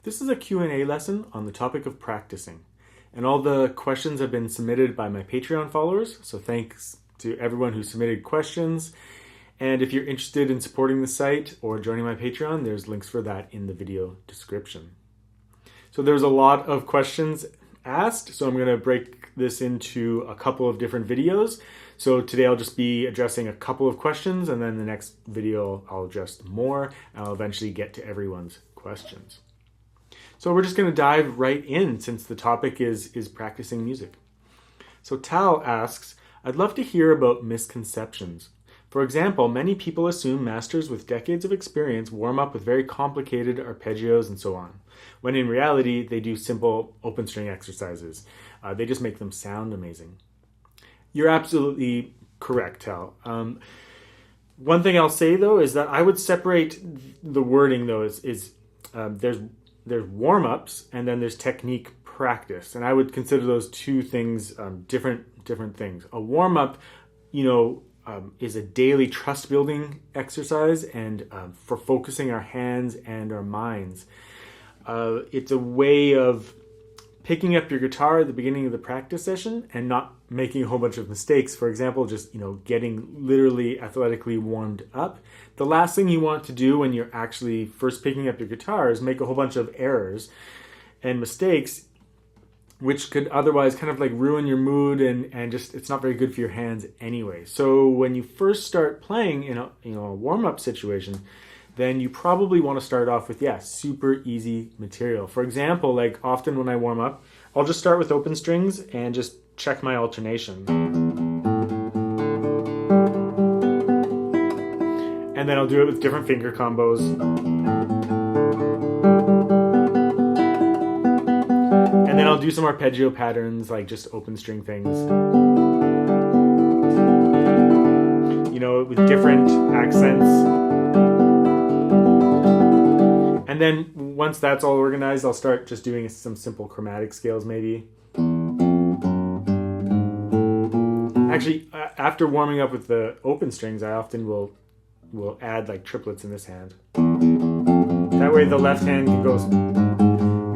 This is a Q&A lesson on the topic of practicing. And all the questions have been submitted by my Patreon followers, so thanks to everyone who submitted questions. And if you're interested in supporting the site or joining my Patreon, there's links for that in the video description. So there's a lot of questions asked, so I'm going to break this into a couple of different videos. So today I'll just be addressing a couple of questions, and then the next video I'll address more, and I'll eventually get to everyone's questions. So we're just going to dive right in since the topic is practicing music. So Tal asks, I'd love to hear about misconceptions. For example, many people assume masters with decades of experience warm up with very complicated arpeggios and so on, when in reality they do simple open string exercises. They just make them sound amazing. You're absolutely correct, Tal. One thing I'll say though is that I would separate the wording though there's warm-ups and then there's technique practice, and I would consider those two things different things. A warm-up, is a daily trust-building exercise and for focusing our hands and our minds. It's a way of picking up your guitar at the beginning of the practice session and not making a whole bunch of mistakes. For example, just getting literally athletically warmed up. The last thing you want to do when you're actually first picking up your guitar is make a whole bunch of errors and mistakes, which could otherwise kind of like ruin your mood and just it's not very good for your hands anyway. So when you first start playing in a warm-up situation, then you probably want to start off with super easy material. For example, like often when I warm up, I'll just start with open strings and just check my alternation. And then I'll do it with different finger combos. And then I'll do some arpeggio patterns, like just open string things. With different accents. And then once that's all organized, I'll start just doing some simple chromatic scales maybe. Actually, after warming up with the open strings, I often will add like triplets in this hand. That way the left hand can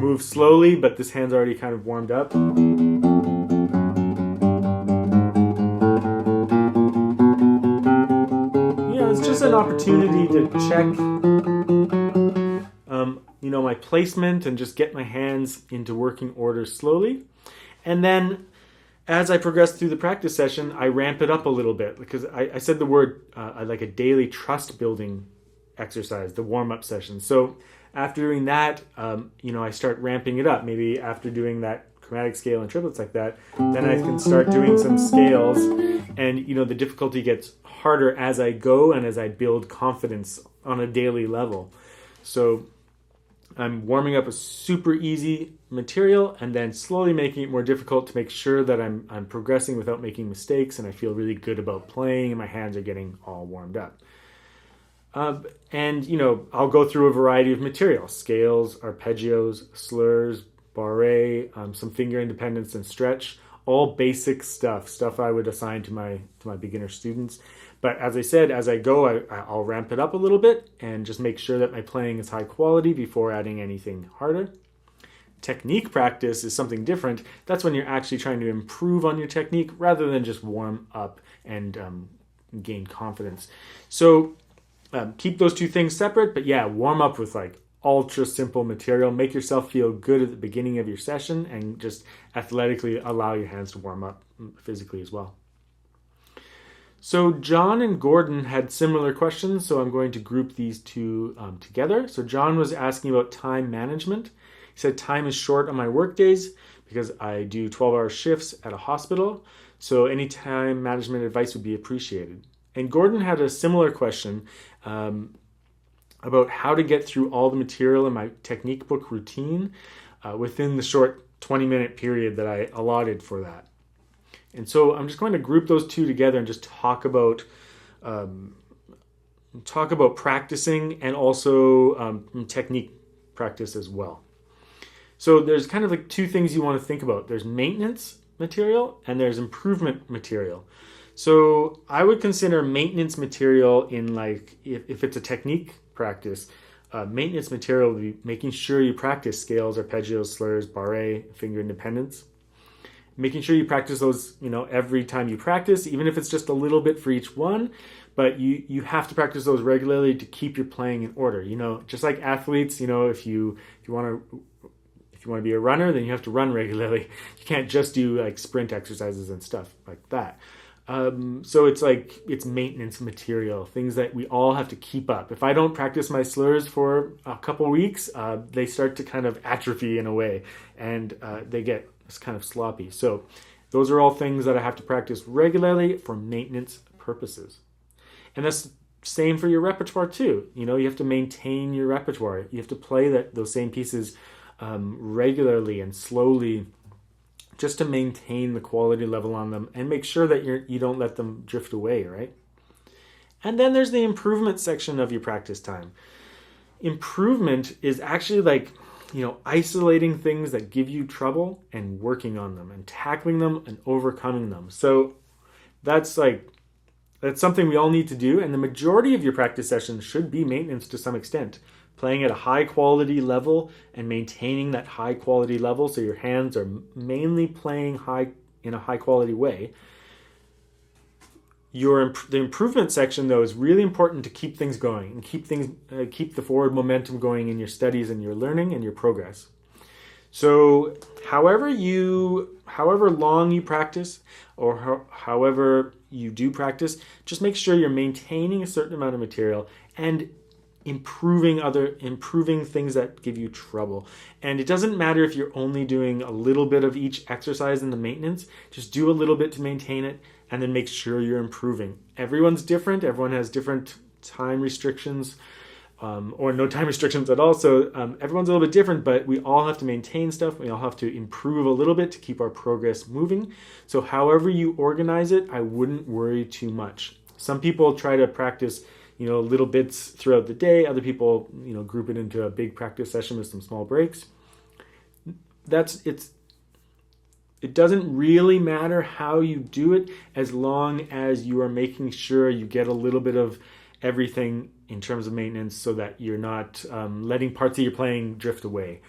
move slowly, but this hand's already kind of warmed up. It's just an opportunity to check my placement and just get my hands into working order slowly. And then as I progress through the practice session, I ramp it up a little bit because I said the word like a daily trust building exercise, the warm-up session. So after doing that, I start ramping it up. Maybe after doing that chromatic scale and triplets like that, then I can start doing some scales, and the difficulty gets harder as I go and as I build confidence on a daily level. So I'm warming up a super easy material and then slowly making it more difficult to make sure that I'm progressing without making mistakes, and I feel really good about playing and my hands are getting all warmed up. I'll go through a variety of materials: scales, arpeggios, slurs, barre, some finger independence and stretch, all basic stuff I would assign to my beginner students. But as I said, as I go, I'll ramp it up a little bit and just make sure that my playing is high quality before adding anything harder. Technique practice is something different. That's when you're actually trying to improve on your technique rather than just warm up and gain confidence. So keep those two things separate, but warm up with like ultra simple material. Make yourself feel good at the beginning of your session and just athletically allow your hands to warm up physically as well. So John and Gordon had similar questions, so I'm going to group these two together. So John was asking about time management. He said, time is short on my work days because I do 12-hour shifts at a hospital, so any time management advice would be appreciated. And Gordon had a similar question about how to get through all the material in my technique book routine within the short 20-minute period that I allotted for that. And so I'm just going to group those two together and just talk about practicing and also technique practice as well. So there's kind of like two things you want to think about. There's maintenance material and there's improvement material. So I would consider maintenance material in like, if it's a technique practice, maintenance material will be making sure you practice scales, arpeggios, slurs, barre, finger independence. Making sure you practice those, every time you practice, even if it's just a little bit for each one. But you have to practice those regularly to keep your playing in order. Just like athletes, if you want to be a runner, then you have to run regularly. You can't just do like sprint exercises and stuff like that. So it's maintenance material, things that we all have to keep up. If I don't practice my slurs for a couple weeks, they start to kind of atrophy in a way, and they get kind of sloppy. So those are all things that I have to practice regularly for maintenance purposes. And that's the same for your repertoire too. You have to maintain your repertoire. You have to play those same pieces regularly and slowly, just to maintain the quality level on them and make sure that you don't let them drift away, right? And then there's the improvement section of your practice time. Improvement is actually like, isolating things that give you trouble and working on them and tackling them and overcoming them. So that's something we all need to do. And the majority of your practice sessions should be maintenance to some extent. Playing at a high quality level and maintaining that high quality level so your hands are mainly playing in a high quality way. The improvement section, though, is really important to keep things going and keep the forward momentum going in your studies and your learning and your progress. So however long you practice or however you do practice, just make sure you're maintaining a certain amount of material and improving things that give you trouble. And it doesn't matter if you're only doing a little bit of each exercise in the maintenance. Just do a little bit to maintain it and then make sure you're improving. Everyone's different. Everyone has different time restrictions or no time restrictions at all. So everyone's a little bit different, but we all have to maintain stuff. We all have to improve a little bit to keep our progress moving. So however you organize it, I wouldn't worry too much. Some people try to practice little bits throughout the day. Other people, group it into a big practice session with some small breaks. It doesn't really matter how you do it as long as you are making sure you get a little bit of everything in terms of maintenance so that you're not letting parts of your playing drift away.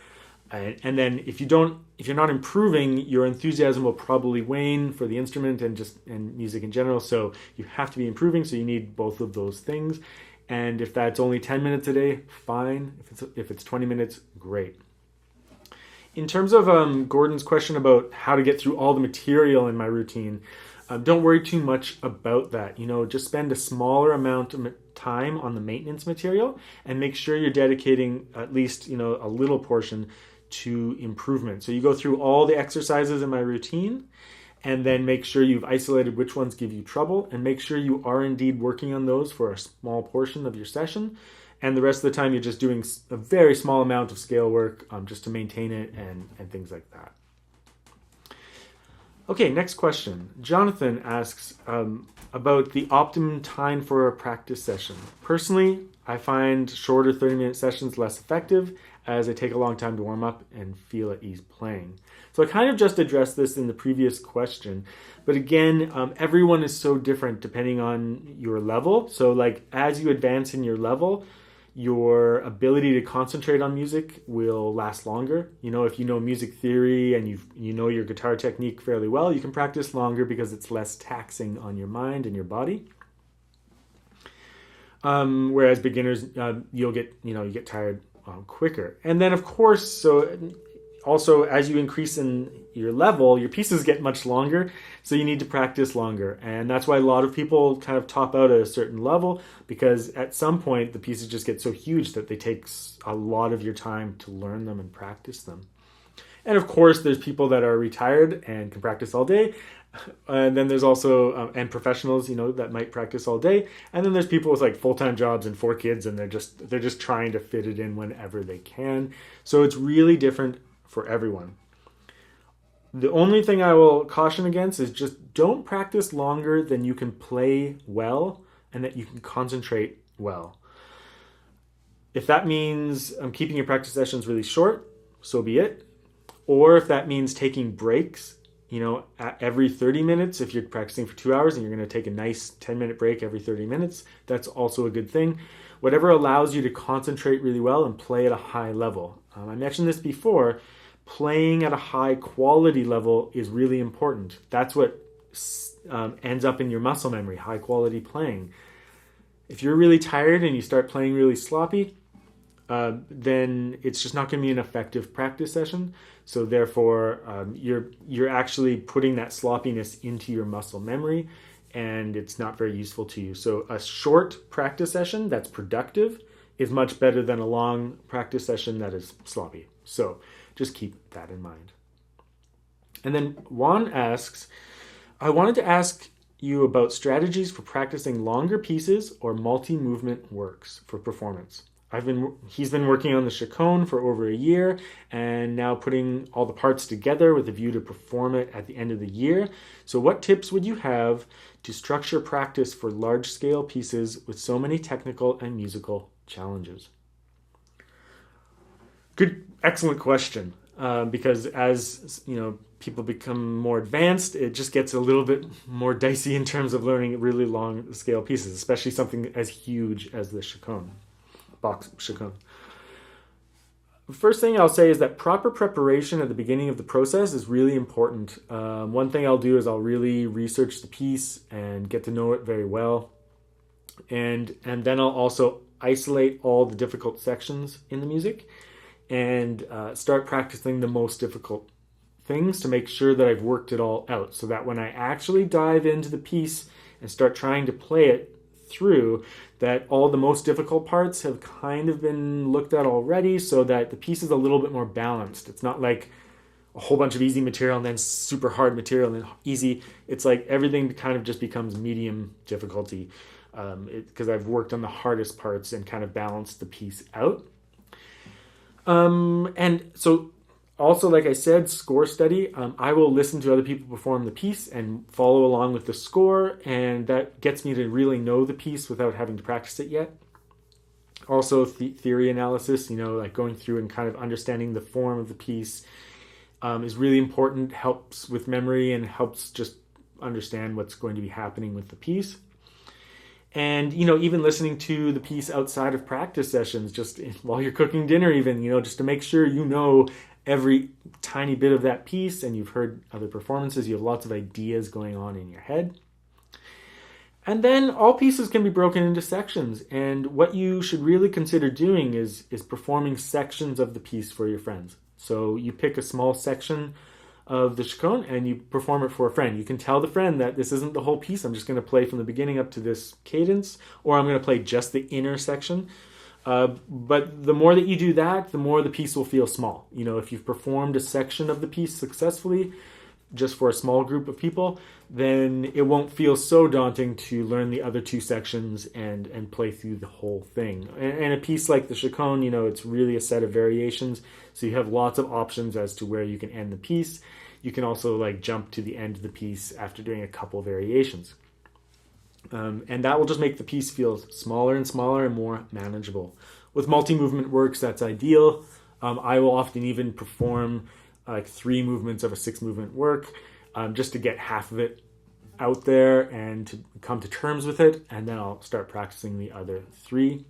And then if you're not improving, your enthusiasm will probably wane for the instrument and music in general. So you have to be improving. So you need both of those things. And if that's only 10 minutes a day, fine. If it's 20 minutes, great. In terms of Gordon's question about how to get through all the material in my routine, don't worry too much about that. Just spend a smaller amount of time on the maintenance material and make sure you're dedicating at least, a little portion to improvement. So you go through all the exercises in my routine and then make sure you've isolated which ones give you trouble and make sure you are indeed working on those for a small portion of your session. And the rest of the time you're just doing a very small amount of scale work just to maintain it and things like that. Okay, next question. Jonathan asks about the optimum time for a practice session. Personally, I find shorter 30-minute sessions less effective as they take a long time to warm up and feel at ease playing. So I kind of just addressed this in the previous question. But again, everyone is so different depending on your level. So as you advance in your level, your ability to concentrate on music will last longer. If you know music theory and you know your guitar technique fairly well, you can practice longer because it's less taxing on your mind and your body. Whereas beginners, you get tired quicker. And then of course, also as you increase in your level, your pieces get much longer, so you need to practice longer. And that's why a lot of people kind of top out at a certain level, because at some point the pieces just get so huge that they take a lot of your time to learn them and practice them. And of course, there's people that are retired and can practice all day. And then there's also and professionals, that might practice all day. And then there's people with full-time jobs and 4 kids, and they're just trying to fit it in whenever they can. So it's really different for everyone. The only thing I will caution against is just don't practice longer than you can play well and that you can concentrate well. If that means keeping your practice sessions really short, so be it. Or if that means taking breaks, at every 30 minutes, if you're practicing for 2 hours and you're going to take a nice 10-minute break every 30 minutes, that's also a good thing. whatever allows you to concentrate really well and play at a high level. I mentioned this before, playing at a high quality level is really important. That's what ends up in your muscle memory, high quality playing. If you're really tired and you start playing really sloppy, then it's just not going to be an effective practice session. So therefore, you're actually putting that sloppiness into your muscle memory, and it's not very useful to you. So a short practice session that's productive is much better than a long practice session that is sloppy. So just keep that in mind. And then Juan asks, I wanted to ask you about strategies for practicing longer pieces or multi-movement works for performance. He's been working on the chaconne for over a year and now putting all the parts together with a view to perform it at the end of the year. So what tips would you have to structure practice for large-scale pieces with so many technical and musical challenges? Good, excellent question. Because as people become more advanced, it just gets a little bit more dicey in terms of learning really long scale pieces, especially something as huge as the chaconne, box chaconne. First thing I'll say is that proper preparation at the beginning of the process is really important. One thing I'll do is I'll really research the piece and get to know it very well. And then I'll also isolate all the difficult sections in the music and start practicing the most difficult things to make sure that I've worked it all out, so that when I actually dive into the piece and start trying to play it through, that all the most difficult parts have kind of been looked at already, so that the piece is a little bit more balanced. It's not like a whole bunch of easy material and then super hard material and then easy. It's like everything kind of just becomes medium difficulty, because I've worked on the hardest parts and kind of balanced the piece out. And so also, like I said, score study. I will listen to other people perform the piece and follow along with the score, and that gets me to really know the piece without having to practice it yet. Also, theory analysis, like going through and kind of understanding the form of the piece is really important, helps with memory and helps just understand what's going to be happening with the piece. And, even listening to the piece outside of practice sessions, just while you're cooking dinner even, just to make sure every tiny bit of that piece and you've heard other performances, you have lots of ideas going on in your head. And then all pieces can be broken into sections. And what you should really consider doing is performing sections of the piece for your friends. So you pick a small section of the chaconne and you perform it for a friend. You can tell the friend that this isn't the whole piece. I'm just going to play from the beginning up to this cadence, or I'm going to play just the inner section. But the more that you do that, the more the piece will feel small. If you've performed a section of the piece successfully, just for a small group of people, then it won't feel so daunting to learn the other two sections and play through the whole thing. And a piece like the chaconne, it's really a set of variations, so you have lots of options as to where you can end the piece. You can also jump to the end of the piece after doing a couple variations. And that will just make the piece feel smaller and smaller and more manageable. With multi-movement works, that's ideal. I will often even perform 3 movements of a 6-movement work, just to get half of it out there and to come to terms with it, and then I'll start practicing the other 3.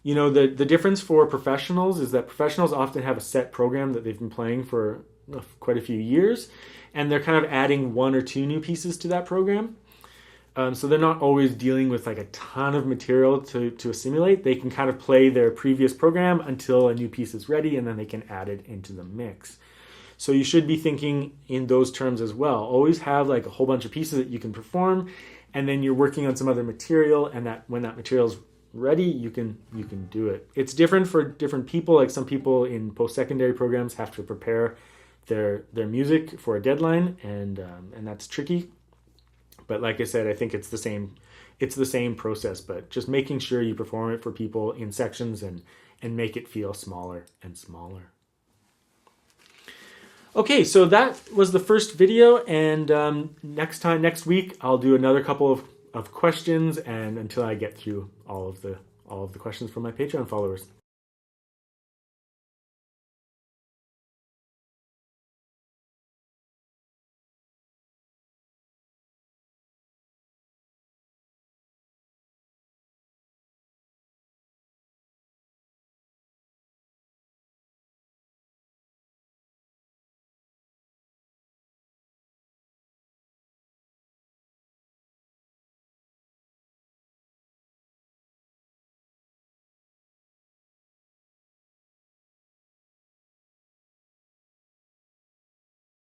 The difference for professionals is that professionals often have a set program that they've been playing for quite a few years, and they're kind of adding 1 or 2 new pieces to that program. So they're not always dealing with a ton of material to assimilate. They can kind of play their previous program until a new piece is ready, and then they can add it into the mix. So you should be thinking in those terms as well. Always have a whole bunch of pieces that you can perform, and then you're working on some other material, and that when that material's ready, you can do it. It's different for different people. Some people in post-secondary programs have to prepare their music for a deadline, and that's tricky. But like I said, I think it's the same process, but just making sure you perform it for people in sections and make it feel smaller and smaller. Okay, so that was the first video, and next week I'll do another couple of questions, and until I get through all of the questions from my Patreon followers.